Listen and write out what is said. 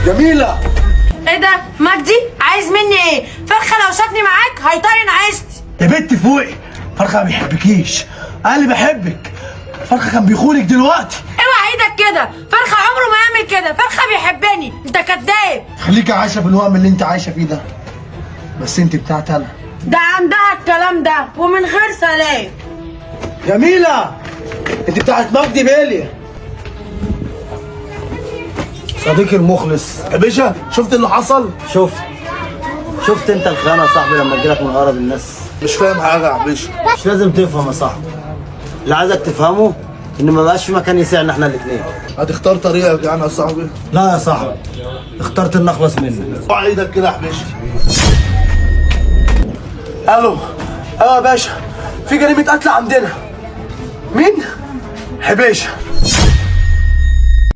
جميلة. ايه ده مجدي عايز مني ايه؟ فرخه لو شافني معاك هيطير عيشتي. يا بنت فوقي، فرخة ما بيحبكيش، قال لي بحبك. فرخة كان بيخونك دلوقتي. اوعى ايدك كده، فرخه عمره ما يعمل كده، فرخه بيحبني، انت كداب. خليكي عايشة في الوهم اللي انت عايشة فيه ده، بس انت بتاعت انا. ده عندها الكلام ده ومن غير سلام. جميلة، انت بتاعت مجدي بيلي، صديقي المخلص. يا باشا شفت اللي حصل؟ شفت انت الخيانه يا صاحبي لما تجيلك من اقرب الناس؟ مش فاهم حاجة يا باشا. مش لازم تفهم يا صاحبي، اللي عايزك تفهمه ان ما بقاش في مكان يسعنا احنا الاثنين. هتختار طريقك يعني يا صاحبي؟ لا يا صاحبي، اخترت ان اخلص منك. ارفع ايدك كده يا باشا. الو. ايوه يا باشا، في جريمة قتل عندنا. مين؟ حبيشه.